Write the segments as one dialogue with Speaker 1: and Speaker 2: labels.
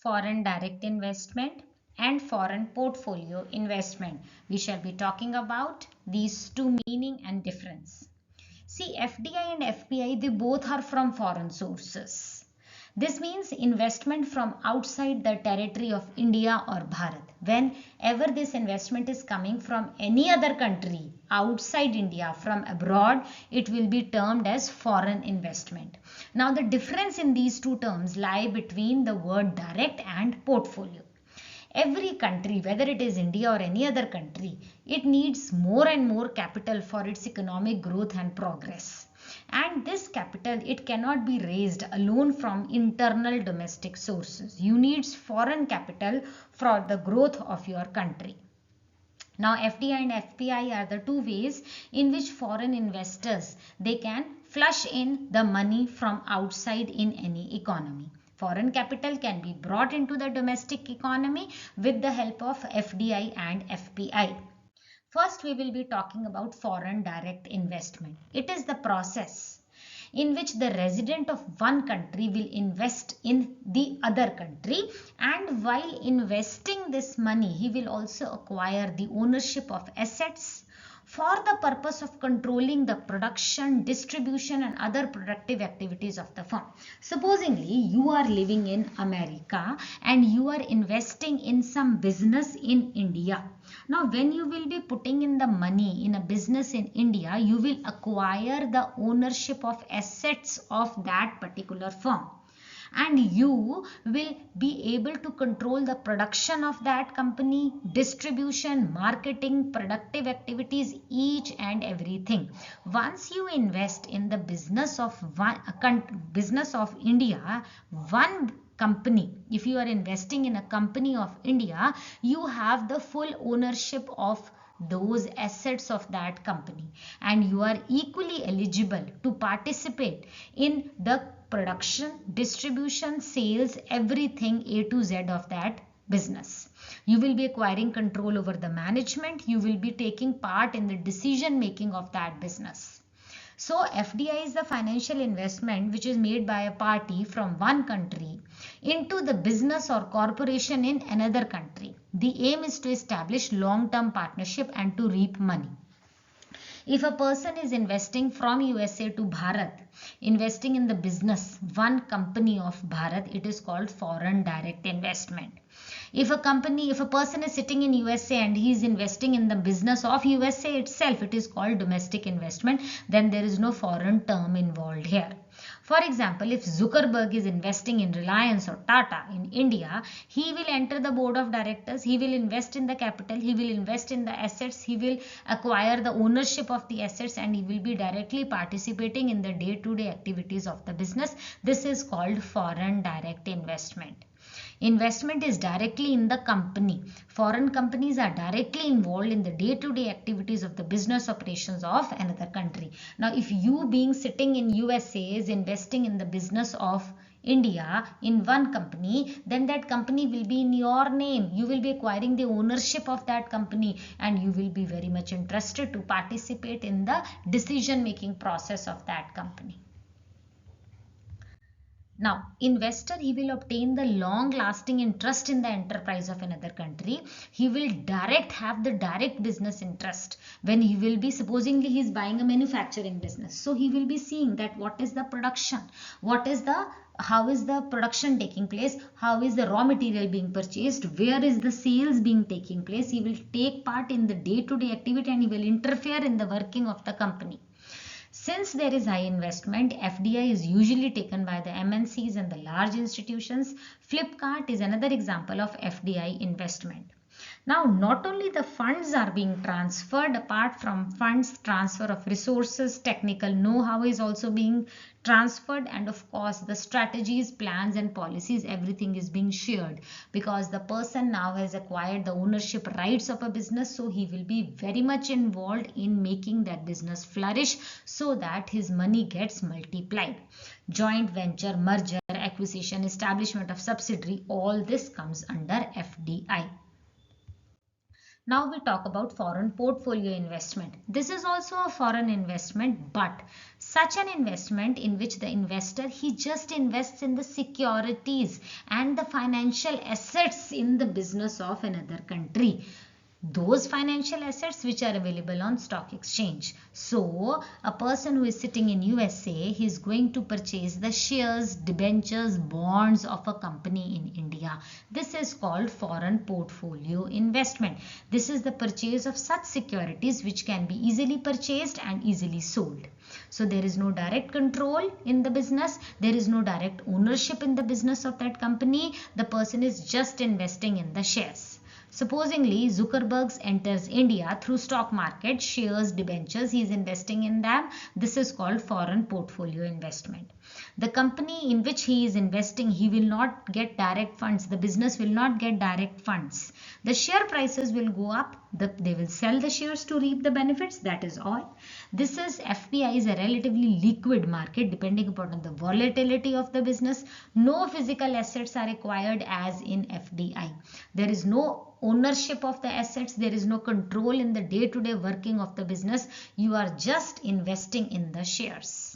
Speaker 1: foreign direct investment and foreign portfolio investment. We shall be talking about these two meaning and difference. See, FDI and FPI, they both are from foreign sources. This means investment from outside the territory of India or Bharat. Whenever this investment is coming from any other country outside India, from abroad, it will be termed as foreign investment. Now, the difference in these two terms lie between the word direct and portfolio. Every country, whether it is India or any other country, it needs more and more capital for its economic growth and progress. And this capital, it cannot be raised alone from internal domestic sources. You need foreign capital for the growth of your country. Now, FDI and FPI are the two ways in which foreign investors, they can flush in the money from outside in any economy. Foreign capital can be brought into the domestic economy with the help of FDI and FPI. First, we will be talking about foreign direct investment. It is the process in which the resident of one country will invest in the other country, and while investing this money, he will also acquire the ownership of assets for the purpose of controlling the production, distribution and other productive activities of the firm. Supposingly, you are living in America and you are investing in some business in India. Now, when you will be putting in the money in a business in India, you will acquire the ownership of assets of that particular firm. And you will be able to control the production of that company, distribution, marketing, productive activities, each and everything. Once you invest in the business of India, one company, if you are investing in a company of India, you have the full ownership of those assets of that company, and you are equally eligible to participate in the production, distribution, sales, everything A to Z of that business. You will be acquiring control over the management. You will be taking part in the decision making of that business. So FDI is the financial investment which is made by a party from one country into the business or corporation in another country. The aim is to establish long-term partnership and to reap money. If a person is investing from USA to Bharat, investing in the business, one company of Bharat, it is called foreign direct investment. If a person is sitting in USA and he is investing in the business of USA itself, it is called domestic investment. Then there is no foreign term involved here. For example, if Zuckerberg is investing in Reliance or Tata in India, he will enter the board of directors, he will invest in the capital, he will invest in the assets, he will acquire the ownership of the assets, and he will be directly participating in the day-to-day activities of the business. This is called foreign direct investment. Investment is directly in the company. Foreign companies are directly involved in the day-to-day activities of the business operations of another country. Now, if you being sitting in USA is investing in the business of India in one company, then that company will be in your name. You will be acquiring the ownership of that company, and you will be very much interested to participate in the decision-making process of that company. Now, investor, he will obtain the long-lasting interest in the enterprise of another country. He will have the direct business interest when he will be, supposingly he is buying a manufacturing business. So he will be seeing that what is the production, how is the production taking place, how is the raw material being purchased, where is the sales being taking place. He will take part in the day-to-day activity and he will interfere in the working of the company. Since there is high investment, FDI is usually taken by the MNCs and the large institutions. Flipkart is another example of FDI investment. Now, not only the funds are being transferred, apart from funds, transfer of resources, technical know-how is also being transferred, and of course the strategies, plans and policies, everything is being shared, because the person now has acquired the ownership rights of a business, so he will be very much involved in making that business flourish so that his money gets multiplied. Joint venture, merger, acquisition, establishment of subsidiary, all this comes under FDI. Now we talk about foreign portfolio investment. This is also a foreign investment, but such an investment in which the investor he just invests in the securities and the financial assets in the business of another country, those financial assets which are available on stock exchange. So a person who is sitting in USA, he is going to purchase the shares, debentures, bonds of a company in India. This is called foreign portfolio investment. This is the purchase of such securities which can be easily purchased and easily sold. So there is no direct control in the business, there is no direct ownership in the business of that company. The person is just investing in the shares. Supposingly Zuckerberg enters India through stock market, shares, debentures, he is investing in them. This is called foreign portfolio investment. The company in which he is investing, he will not get direct funds. The business will not get direct funds. The share prices will go up. They will sell the shares to reap the benefits. That is all. This is FPI is a relatively liquid market depending upon the volatility of the business. No physical assets are acquired as in FDI. There is no ownership of the assets. There is no control in the day-to-day working of the business. You are just investing in the shares.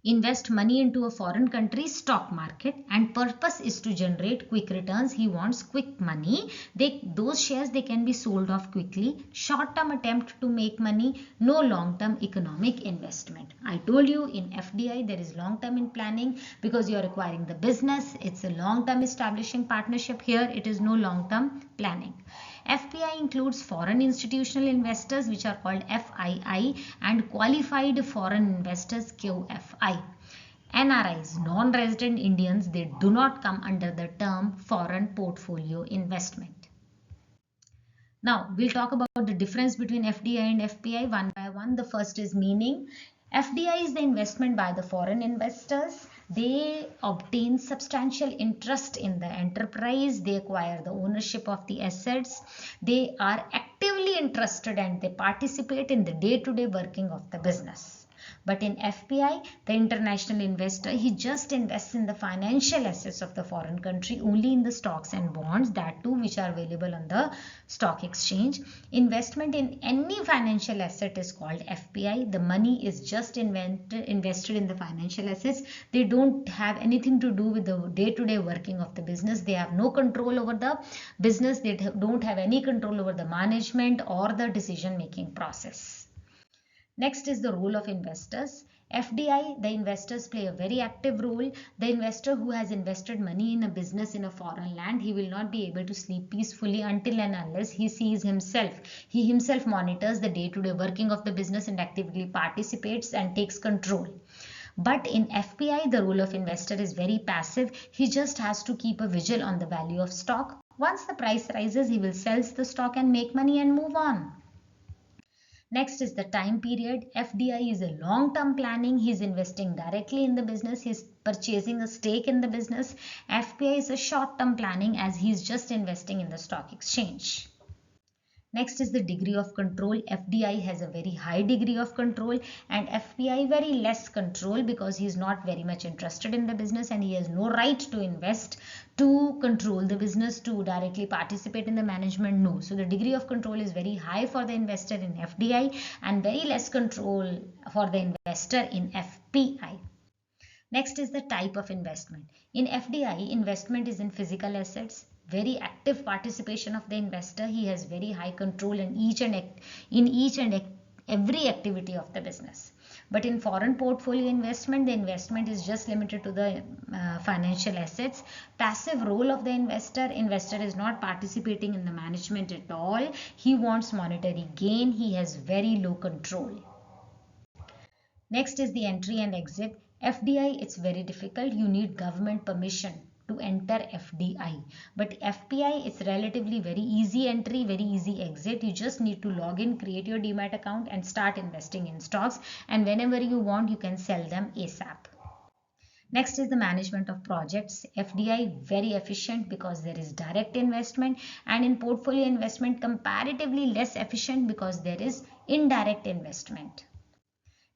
Speaker 1: Invest money into a foreign country's stock market and purpose is to generate quick returns. He wants quick money. Those shares they can be sold off quickly. Short term attempt to make money, no long term economic investment. I told you in FDI there is long term in planning because you are acquiring the business. It's a long term establishing partnership. Here it is no long term planning. FPI includes foreign institutional investors which are called FII and qualified foreign investors QFI. NRIs, non-resident Indians, they do not come under the term foreign portfolio investment. Now we'll talk about the difference between FDI and FPI one by one. The first is meaning. FDI is the investment by the foreign investors. They obtain substantial interest in the enterprise. They acquire the ownership of the assets. They are actively interested and they participate in the day-to-day working of the business. But in FPI, the international investor, he just invests in the financial assets of the foreign country, only in the stocks and bonds, that too which are available on the stock exchange. Investment in any financial asset is called FPI. The money is just invested in the financial assets. They don't have anything to do with the day-to-day working of the business. They have no control over the business. They don't have any control over the management or the decision-making process. Next is the role of investors. FDI, the investors play a very active role. The investor who has invested money in a business in a foreign land, he will not be able to sleep peacefully until and unless he sees himself. He himself monitors the day-to-day working of the business and actively participates and takes control. But in FPI, the role of investor is very passive. He just has to keep a vigil on the value of stock. Once the price rises, he will sell the stock and make money and move on. Next is the time period. FDI is a long-term planning. He is investing directly in the business. He is purchasing a stake in the business. FPI is a short-term planning as he is just investing in the stock exchange. Next is the degree of control. FDI has a very high degree of control and FPI very less control because he is not very much interested in the business and he has no right to invest, to control the business, to directly participate in the management. No. So the degree of control is very high for the investor in FDI and very less control for the investor in FPI. Next is the type of investment. In FDI, investment is in physical assets. Very active participation of the investor. He has very high control in each and every activity of the business. But in foreign portfolio investment, the investment is just limited to the financial assets. Passive role of the investor. Investor is not participating in the management at all. He wants monetary gain. He has very low control. Next is the entry and exit. FDI, it's very difficult. You need government permission to enter FDI. But FPI, it's relatively very easy entry, very easy exit. You just need to log in, create your demat account and start investing in stocks. And whenever you want, you can sell them ASAP. Next is the management of projects. FDI very efficient because there is direct investment, and in portfolio investment comparatively less efficient because there is indirect investment.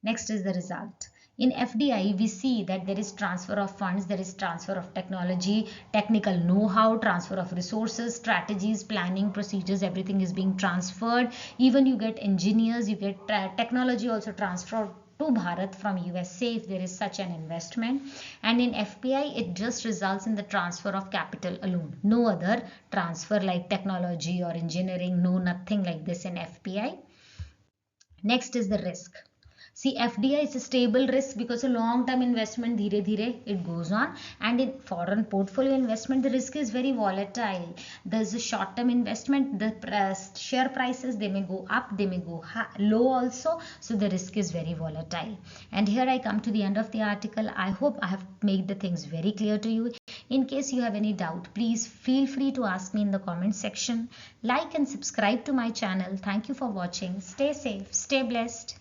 Speaker 1: Next is the result. In FDI, we see that there is transfer of funds, there is transfer of technology, technical know-how, transfer of resources, strategies, planning, procedures, everything is being transferred. Even you get engineers, you get technology also transferred to Bharat from USA if there is such an investment. And in FPI, it just results in the transfer of capital alone. No other transfer like technology or engineering, no, nothing like this in FPI. Next is the risk. See, FDI is a stable risk because a long-term investment, dhire dhire, it goes on. And in foreign portfolio investment, the risk is very volatile. There's a short-term investment, the share prices, they may go up, they may go low also. So the risk is very volatile. And here I come to the end of the article. I hope I have made the things very clear to you. In case you have any doubt, please feel free to ask me in the comment section. Like and subscribe to my channel. Thank you for watching. Stay safe, stay blessed.